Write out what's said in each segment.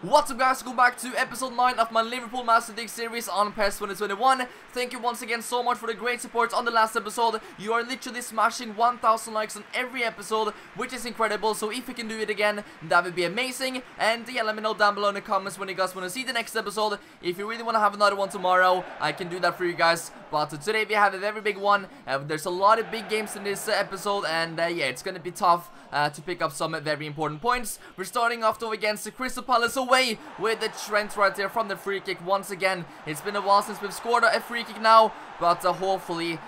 What's up guys, go back to episode 9 of my Liverpool Master League series on PES 2021. Thank you once again so much for the great support on the last episode. You are literally smashing 1000 likes on every episode, which is incredible. So if you can do it again, that would be amazing. And yeah, let me know down below in the comments when you guys want to see the next episode. If you really want to have another one tomorrow, I can do that for you guys. But today we have a very big one. There's a lot of big games in this episode, and yeah, it's going to be tough to pick up some very important points. We're starting off though against the Crystal Palace away with the Trent right there from the free kick once again. It's been a while since we've scored a free kick now, but hopefully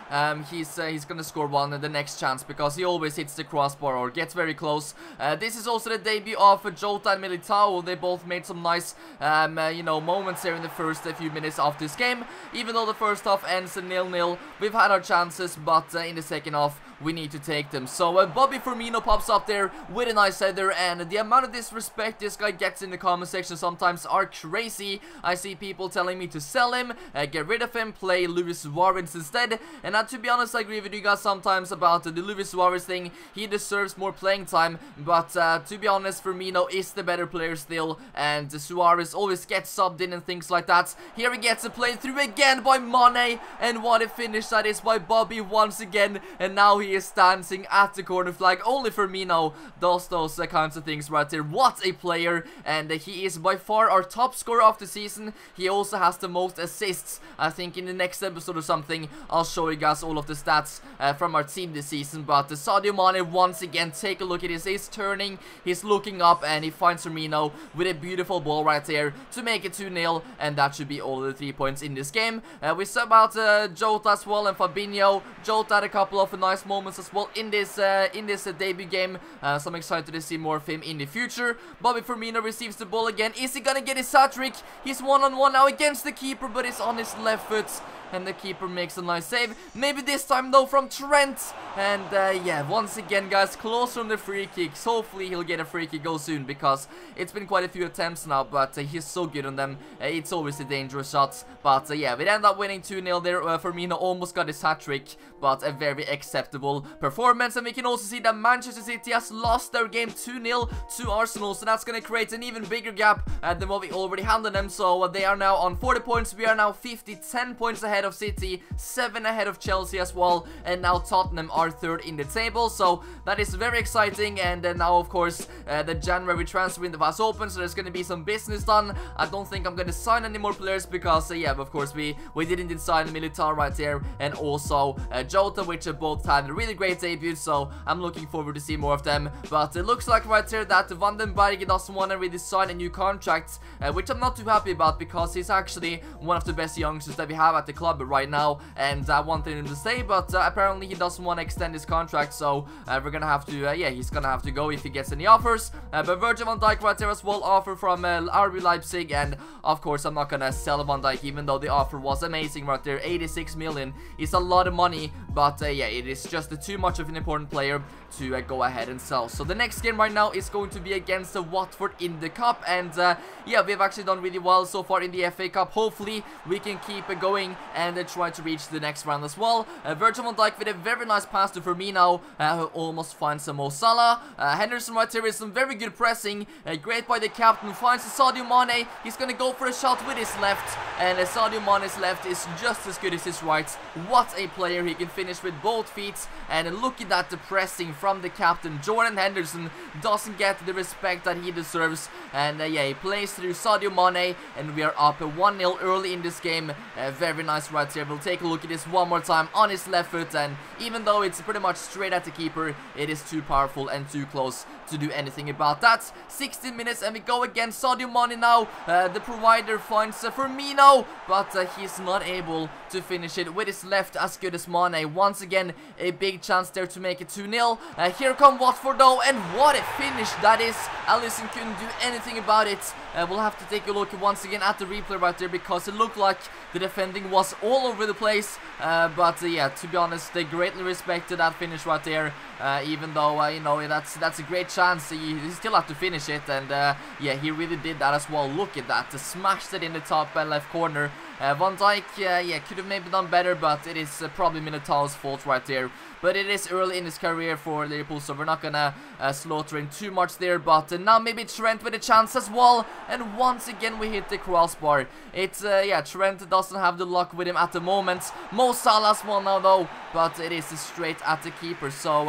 he's gonna score one in the next chance, because he always hits the crossbar or gets very close. This is also the debut of Jota and Militao. They both made some nice you know, moments here in the first few minutes of this game. Even though the first half ends 0-0, we've had our chances, but in the second half we need to take them. So Bobby Firmino pops up there with a nice header, and the amount of disrespect this guy gets in the comment section sometimes are crazy. I see people telling me to sell him, get rid of him, play Luis Suarez instead. And to be honest, I agree with you guys sometimes about the Luis Suarez thing. He deserves more playing time, but to be honest, Firmino is the better player still, and Suarez always gets subbed in and things like that. Here he gets a play through again by Mane, and what a finish that is by Bobby once again. And now he is dancing at the corner flag. Only Firmino does those kinds of things right there. What a player, and he is by far our top scorer of the season. He also has the most assists. I think in the next episode or something I'll show you guys all of the stats from our team this season. But Sadio Mane once again, take a look at this. He's turning, he's looking up, and he finds Firmino with a beautiful ball right there to make it 2-0, and that should be all of the 3 points in this game. We sub out Jota as well and Fabinho. Jota had a couple of nice moments as well in this debut game, so I'm excited to see more of him in the future. Bobby Firmino receives the ball again. Is he gonna get his hat-trick? He's one-on-one now against the keeper, but it's on his left foot, and the keeper makes a nice save. Maybe this time though from Trent. And yeah, once again guys, close from the free kicks. Hopefully he'll get a free kick go soon, because it's been quite a few attempts now, but he's so good on them. It's always a dangerous shot. But yeah, we end up winning 2-0 there. Firmino almost got his hat-trick, but a very acceptable performance. And we can also see that Manchester City has lost their game 2-0 to Arsenal, so that's going to create an even bigger gap than what we already handed them. So they are now on 40 points. We are now 10 points ahead of City, 7 ahead of Chelsea as well, and now Tottenham are 3rd in the table. So that is very exciting. And now of course the January transfer window has opened, so there's going to be some business done. I don't think I'm going to sign any more players, because yeah, of course we didn't sign Militao right there, and also Jota, which both had a really great debut, so I'm looking forward to see more of them. But it looks like right here that Van den Berg doesn't want to really sign a new contract, which I'm not too happy about, because he's actually one of the best youngsters that we have at the club right now, and I wanted him to stay, but apparently he doesn't want to extend his contract, so we're gonna have to, yeah, he's gonna have to go if he gets any offers. But Virgil van Dijk right there as well, offer from RB Leipzig, and of course I'm not gonna sell Van Dijk, even though the offer was amazing right there. 86 million is a lot of money, but yeah, it is just too much of an important player to go ahead and sell. So the next game right now is going to be against Watford in the Cup, and yeah, we've actually done really well so far in the FA Cup. Hopefully we can keep going and try to reach the next round as well. Virgil van Dijk with a very nice pass to Firmino, who almost finds Mo Salah. Henderson right here with some very good pressing, great by the captain, finds Sadio Mane. He's gonna go for a shot with his left, and Sadio Mane's left is just as good as his right. What a player, he can finish with both feet, and look at that, the pressing from the captain. Jordan Henderson doesn't get the respect that he deserves, and yeah, he plays through Sadio Mane, and we are up 1-0 early in this game. Very nice right here. We'll take a look at this one more time on his left foot, and even though it's pretty much straight at the keeper, it is too powerful and too close to do anything about that. 16 minutes and we go again. Sadio Mane now, the provider finds Firmino, but he's not able to finish it with his left as good as Mane. Once again, a big chance there to make it 2-0. Here come Watford though, and what a finish that is. Alisson couldn't do anything about it. We'll have to take a look once again at the replay right there, because it looked like the defending was all over the place. But yeah, to be honest, they greatly respected that finish right there. Even though you know, that's a great shot chance, he still had to finish it, and yeah, he really did that as well. Look at that, smashed it in the top left corner. Van Dijk, yeah, could have maybe done better, but it is probably Militao's fault right there. But it is early in his career for Liverpool, so we're not gonna slaughter him too much there. But now maybe Trent with a chance as well, and once again we hit the crossbar. It's yeah, Trent doesn't have the luck with him at the moment. Mo Salah's one now though, but it is straight at the keeper. So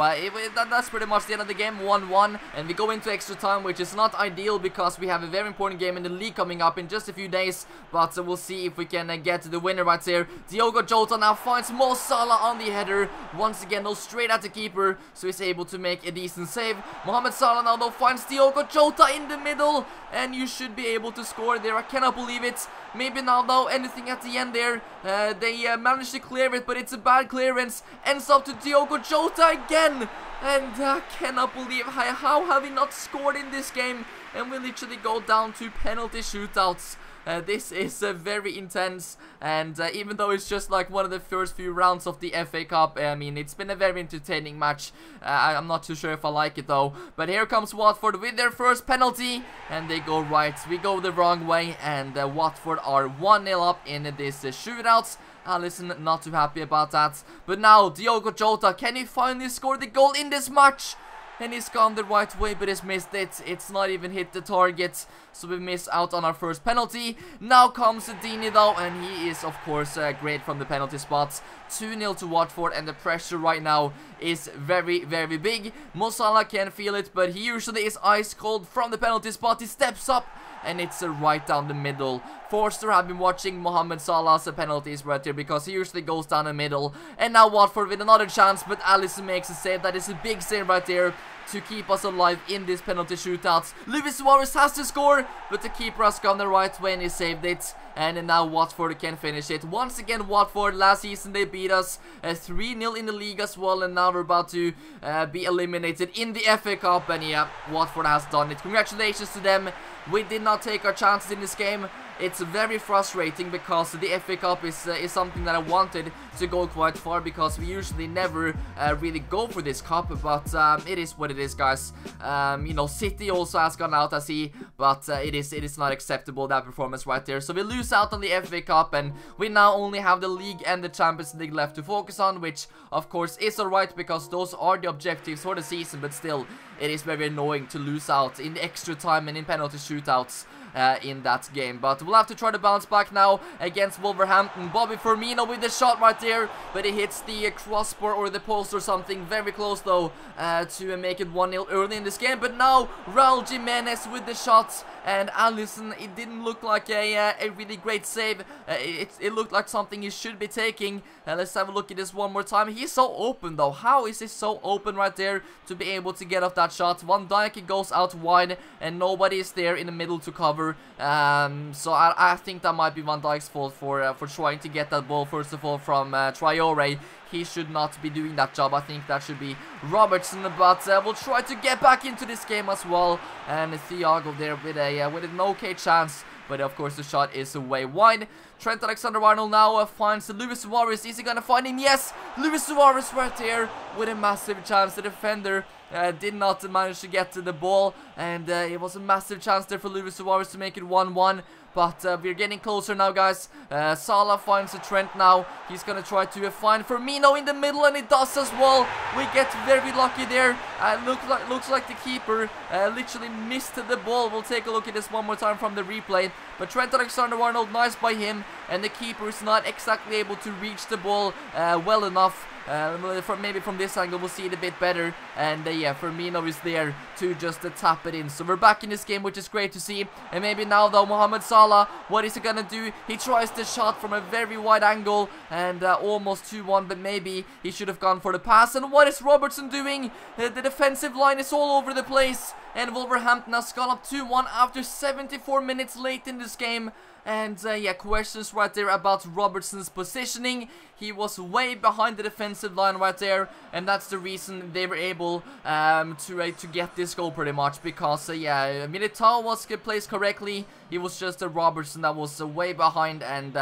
that's pretty much the end of the game, 1-1, and we go into extra time, which is not ideal because we have a very important game in the league coming up in just a few days. But we'll see if we can get the winner right here. Diogo Jota now finds Mo Salah on the header once again. Straight at the keeper, so he's able to make a decent save. Mohamed Salah now though finds Diogo Jota in the middle, and you should be able to score there. I cannot believe it. Maybe now though, anything at the end there. They managed to clear it, but it's a bad clearance. Ends up to Diogo Jota again, and I cannot believe how have we not scored in this game, and we literally go down to penalty shootouts. This is very intense, and even though it's just like one of the first few rounds of the FA Cup, I mean, it's been a very entertaining match. I'm not too sure if I like it though. But here comes Watford with their first penalty, and they go right. We go the wrong way, and Watford are 1-0 up in this shootout. Alisson not too happy about that. But now Diogo Jota, can he finally score the goal in this match? And he's gone the right way, but he's missed it. It's not even hit the target, so we miss out on our first penalty. Now comes Dini though, and he is of course great from the penalty spots. 2-0 to Watford, and the pressure right now is very, very big. Mo Salah can feel it, but he usually is ice cold from the penalty spot. He steps up, and it's right down the middle. Forster have been watching Mohamed Salah's penalties right here because he usually goes down the middle. And now Watford with another chance, but Alisson makes a save. That is a big save right there to keep us alive in this penalty shootouts. Luis Suarez has to score, but the keeper has gone the right way and he saved it. And now Watford can finish it. Once again, Watford, last season they beat us 3-0 in the league as well, and now we're about to be eliminated in the FA Cup. And yeah, Watford has done it. Congratulations to them. We did not take our chances in this game. It's very frustrating because the FA Cup is something that I wanted to go quite far, because we usually never really go for this cup, but it is what it is, guys. You know, City also has gone out, I see, but it is not acceptable, that performance right there. So we lose out on the FA Cup, and we now only have the league and the Champions League left to focus on, which of course is alright because those are the objectives for the season, but still, it is very annoying to lose out in extra time and in penalty shootouts in that game. But we'll have to try to bounce back now against Wolverhampton. Bobby Firmino with the shot right there, but he hits the crossbar or the post or something. Very close though to make it 1-0 early in this game. But now Raul Jimenez with the shots, and Alisson, it didn't look like a really great save. It looked like something he should be taking. Let's have a look at this one more time. He's so open though. How is he so open right there to be able to get off that shot? Van Dijk goes out wide, and nobody is there in the middle to cover. So I think that might be Van Dijk's fault for trying to get that ball first of all from Traore. He should not be doing that job. I think that should be Robertson, but we'll try to get back into this game as well. And THIAGO there with an okay chance, but of course the shot is way wide. Trent Alexander-Arnold now finds Luis Suarez. Is he gonna find him? Yes! Luis Suarez right there with a massive chance. The defender did not manage to get to the ball, and it was a massive chance there for Luis Suarez to make it 1-1. But we're getting closer now, guys. Salah finds a Trent now. He's gonna try to find Firmino in the middle, and he does as well. We get very lucky there. Looks like the keeper literally missed the ball. We'll take a look at this one more time from the replay. But Trent Alexander-Arnold, nice by him, and the keeper is not exactly able to reach the ball well enough. Maybe from this angle we'll see it a bit better, and yeah, Firmino is there to just tap it in. So we're back in this game, which is great to see. And maybe now though, Mohamed Salah, what is he gonna do? He tries the shot from a very wide angle, and almost 2-1, but maybe he should have gone for the pass. And what is Robertson doing? The defensive line is all over the place, and Wolverhampton has gone up 2-1 after 74 minutes late in this game. And yeah, questions right there about Robertson's positioning. He was way behind the defensive line right there, and that's the reason they were able to get this goal pretty much, because yeah, Militao was placed correctly. It was just Robertson that was way behind, and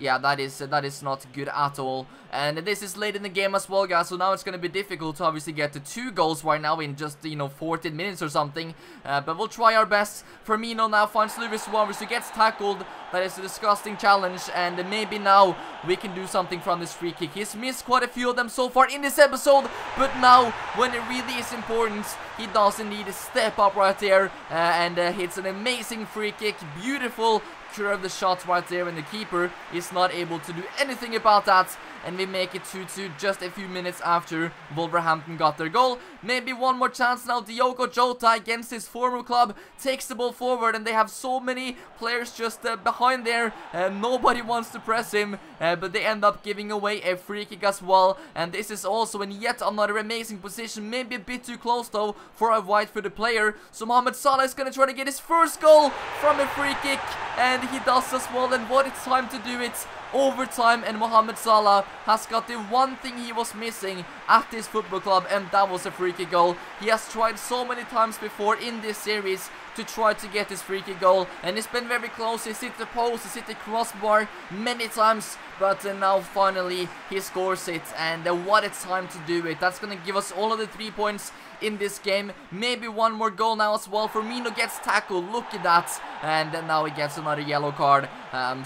yeah, that is not good at all. And this is late in the game as well, guys, so now it's going to be difficult to obviously get to 2 goals right now in just, 14 minutes or something. But we'll try our best. Firmino now finds Lewis Suarez, who gets tackled. That is a disgusting challenge, and maybe now we can do something from this free kick. He's missed quite a few of them so far in this episode, but now, when it really is important, he does indeed step up right there and hits an amazing free kick. Beautiful curve the shot right there, and the keeper is not able to do anything about that. And we make it 2-2 just a few minutes after Wolverhampton got their goal. Maybe one more chance now. Diogo Jota against his former club takes the ball forward, and they have so many players just behind there. Nobody wants to press him, but they end up giving away a free kick as well. And this is also in yet another amazing position. Maybe a bit too close though for a wide-footed player. So Mohamed Salah is going to try to get his first goal from a free kick, and he does as well. And what it's time to do it. Overtime, and Mohamed Salah has got the one thing he was missing at this football club, and that was a free kick goal. He has tried so many times before in this series to try to get his free kick goal, and it's been very close. He's hit the post, he's hit the crossbar many times, but now finally he scores it, and what a time to do it. That's going to give us all of the 3 points in this game. Maybe one more goal now as well. Firmino gets tackled, look at that, and then now he gets another yellow card.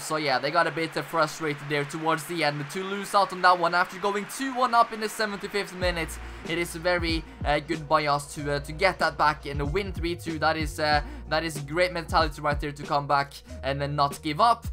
So yeah, they got a bit frustrated there towards the end to lose out on that one after going 2-1 up in the 75th minute. It is very good by us to get that back and win 3-2. That is a great mentality right there to come back and then not give up.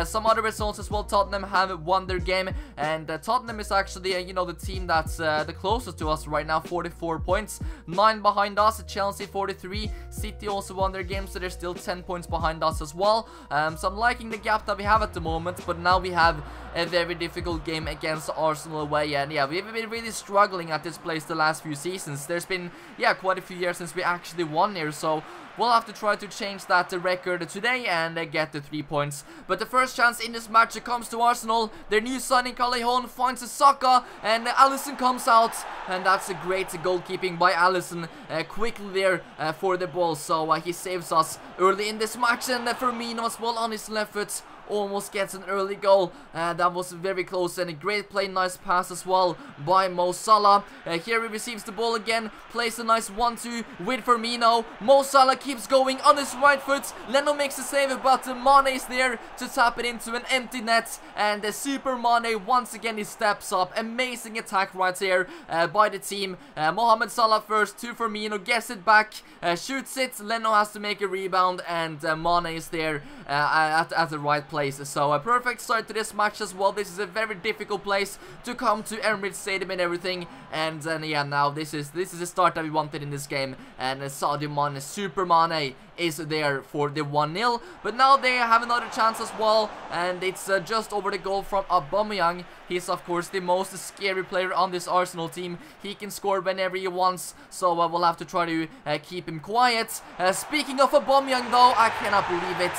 Some other results as well. Tottenham have won their game, and Tottenham is actually the team that's the closest to us right now. 44 points, 9 behind us. Chelsea 43. City also won their game, so they're still 10 points behind us as well. So I'm liking the gap that we have at the moment, but now we have a very difficult game against Arsenal away, and yeah, we've been really struggling at this place the last few seasons. There's been quite a few years since we actually won here, so we'll have to try to change that record today and get the 3 points. But the first chance in this match comes to Arsenal. Their new signing Callejon finds a Saka, and Alisson comes out, and that's a great goalkeeping by Alisson quickly there for the ball. So he saves us early in this match, and Firmino as well on his left foot almost gets an early goal. That was very close, and a great play, nice pass as well by Mo Salah. Here he receives the ball again, plays a nice 1-2 with Firmino. Mo Salah keeps going on his right foot. Leno makes a save, but Mane is there to tap it into an empty net, and Super Mane once again he steps up. Amazing attack right here by the team. Mohamed Salah first to Firmino, gets it back, shoots it. Leno has to make a rebound, and Mane is there at the right place. So a perfect start to this match as well. This is a very difficult place to come to, Emirates Stadium and everything. And yeah, now this is the start that we wanted in this game. And Sadio Mane, Super Mane, is there for the 1-0. But now they have another chance as well, and it's just over the goal from Aubameyang. He's of course the most scary player on this Arsenal team. He can score whenever he wants, so we'll have to try to keep him quiet. Speaking of Aubameyang though, I cannot believe it.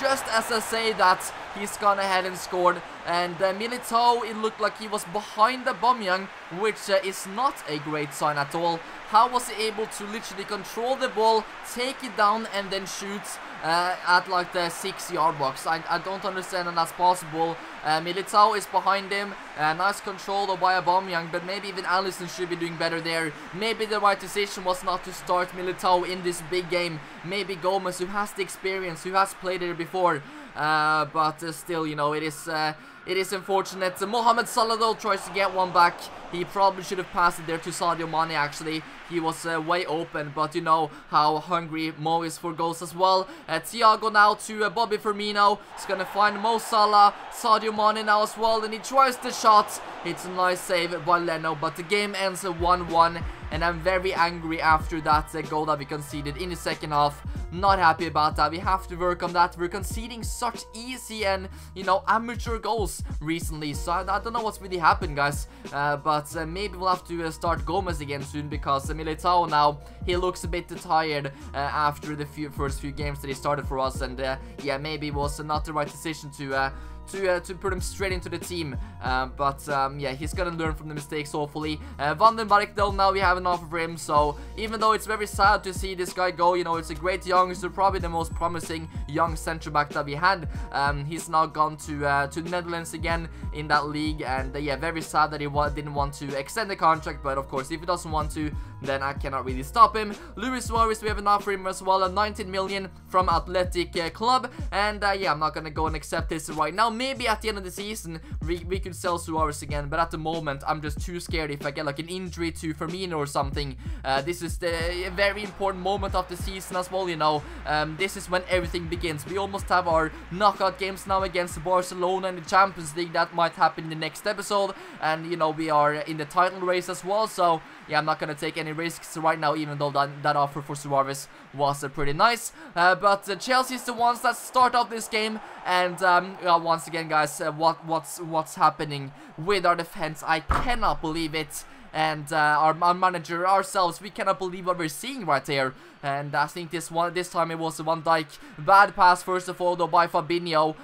Just as I say that, he's gone ahead and scored, and Militao, it looked like he was behind Aubameyang, which is not a great sign at all. How was he able to literally control the ball, take it down, and then shoot at like the 6-yard box? I don't understand how that's possible. Militao is behind him. Nice control though by Aubameyang, but maybe even Alisson should be doing better there. Maybe the right decision was not to start Militao in this big game. Maybe Gomez, who has the experience, who has played it before. But still, it is unfortunate. Mohamed Salah though tries to get one back. He probably should have passed it there to Sadio Mane actually. He was way open, but you know how hungry Mo is for goals as well. Thiago now to Bobby Firmino. He's gonna find Mo Salah. Sadio Mane now as well, and he tries the shot. It's a nice save by Leno, but the game ends 1-1. And I'm very angry after that goal that we conceded in the second half. Not happy about that. We have to work on that. We're conceding such easy and, amateur goals recently. So I don't know what's really happened, guys. But maybe we'll have to start Gomez again soon, because Militao now, he looks a bit tired after the first few games that he started for us. And yeah, maybe it was not the right decision to to put him straight into the team. But yeah, he's gonna learn from the mistakes, hopefully. Van den Beek, though, now we have an offer for him. So even though it's very sad to see this guy go, you know, it's a great youngster, probably the most promising young centre back that we had. He's now gone to the Netherlands again in that league, and yeah, very sad that he didn't want to extend the contract. But of course, if he doesn't want to, then I cannot really stop him. Luis Suarez, we have an offer for him as well, 19 million from Athletic Club, and yeah, I'm not gonna go and accept this right now. Maybe at the end of the season we could sell Suarez again, but at the moment I'm just too scared if I get like an injury to Firmino or something. This is the very important moment of the season as well, you know. This is when everything begins. We almost have our knockout games now against Barcelona in the Champions League. That might happen in the next episode, and you know, we are in the title race as well. So yeah, I'm not gonna take any risks right now, even though that offer for Suarez was pretty nice. But Chelsea is the ones that start off this game, and once again, guys, what's happening with our defense? I cannot believe it. And our manager, ourselves, we cannot believe what we're seeing right here. And I think this time it was a Van Dijk bad pass, first of all, though, by Fabinho.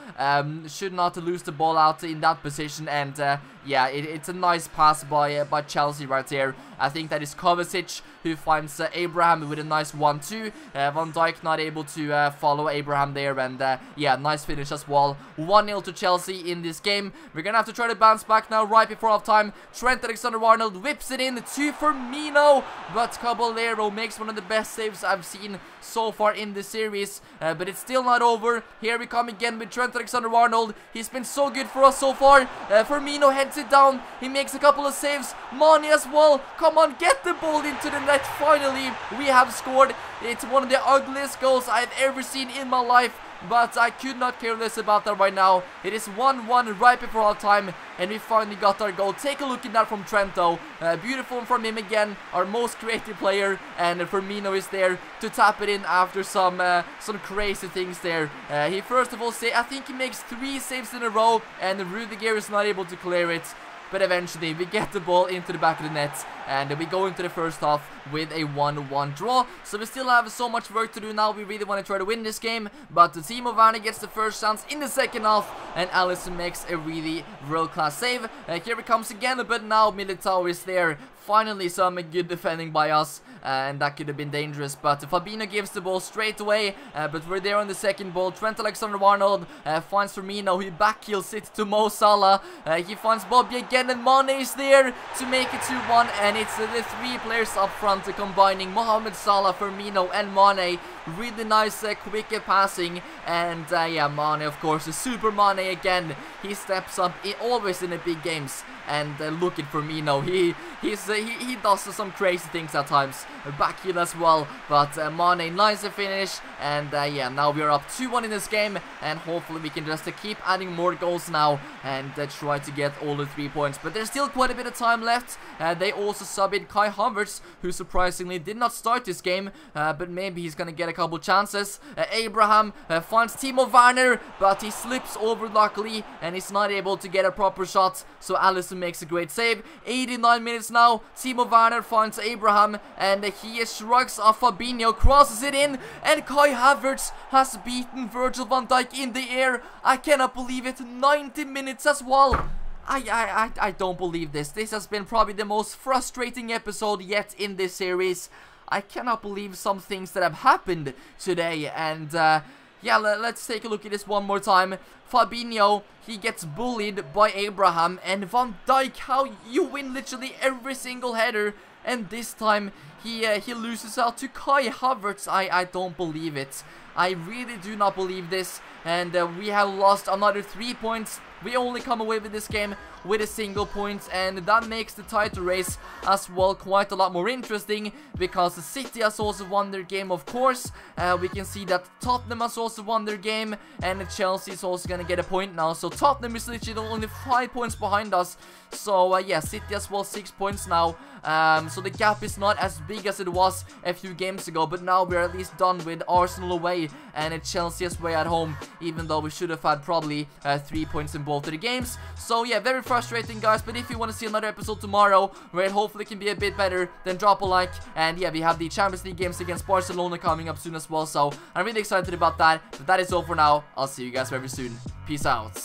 Should not lose the ball out in that position. And yeah, it's a nice pass by Chelsea right here. I think that is Kovacic who finds Abraham with a nice 1-2. Van Dijk not able to follow Abraham there, and yeah, nice finish as well. 1-0 to Chelsea in this game. We're gonna have to try to bounce back now right before half-time. Trent Alexander-Arnold whips it in to Firmino, but Caballero makes one of the best saves I've seen so far in the series. But it's still not over. Here we come again with Trent Alexander-Arnold. He's been so good for us so far. Firmino heads it down. He makes a couple of saves. Mane as well. Come on, get the ball into the net. Finally, we have scored. It's one of the ugliest goals I've ever seen in my life, but I could not care less about that right now. It is 1-1 right before our time, and we finally got our goal. Take a look at that from Trent, though. Beautiful from him again, our most creative player, and Firmino is there to tap it in after some crazy things there. He first of all I think he makes 3 saves in a row, and Rudiger is not able to clear it. But eventually we get the ball into the back of the net, and we go into the first half with a 1-1 draw. So we still have so much work to do now. We really want to try to win this game, but the Timo Werner gets the first chance in the second half, and Alisson makes a really world-class save. Here it comes again, but now Militao is there. Finally some good defending by us, and that could have been dangerous, but Fabinho gives the ball straight away. But we're there on the second ball. Trent Alexander-Arnold finds Firmino, who backheels it to Mo Salah. He finds Bobby again, and Mane is there to make it 2-1, and it's the 3 players up front combining Mohamed Salah, Firmino and Mane. Really nice quick passing, and yeah, Mane, of course, Super Mane again. He steps up always in the big games, and look at Firmino. He does some crazy things at times. Backheel as well, but Mane, nice finish, and yeah, now we are up 2-1 in this game, and hopefully we can just keep adding more goals now and try to get all the 3 points. But there's still quite a bit of time left. They also subbed in Kai Havertz, who surprisingly did not start this game, but maybe he's gonna get a couple chances. Abraham finds Timo Werner, but he slips over luckily, and he's not able to get a proper shot, so Alisson makes a great save. 89 minutes now. Timo Werner finds Abraham, and he shrugs off Fabinho, crosses it in, and Kai Havertz has beaten Virgil van Dijk in the air. I cannot believe it. 90 minutes as well. I don't believe this. This has been probably the most frustrating episode yet in this series. I cannot believe some things that have happened today, and yeah, let's take a look at this one more time. Fabinho, he gets bullied by Abraham, and Van Dijk, how you win literally every single header, and this time he loses out to Kai Havertz. I don't believe it. I really do not believe this, and we have lost another 3 points. We only come away with this game with a single point, and that makes the title race as well quite a lot more interesting, because the City has also won their game, of course. We can see that Tottenham has also won their game, and Chelsea is also going to get a point now. So Tottenham is literally only 5 points behind us. So yeah, City as well 6 points now. So the gap is not as big as it was a few games ago, but now we're at least done with Arsenal away and Chelsea away at home, even though we should have had probably 3 points in both of the games. So yeah, very frustrating, guys, but if you want to see another episode tomorrow where it hopefully can be a bit better, then drop a like. And yeah, we have the Champions League games against Barcelona coming up soon as well, so I'm really excited about that. But that is all for now. I'll see you guys very soon. Peace out.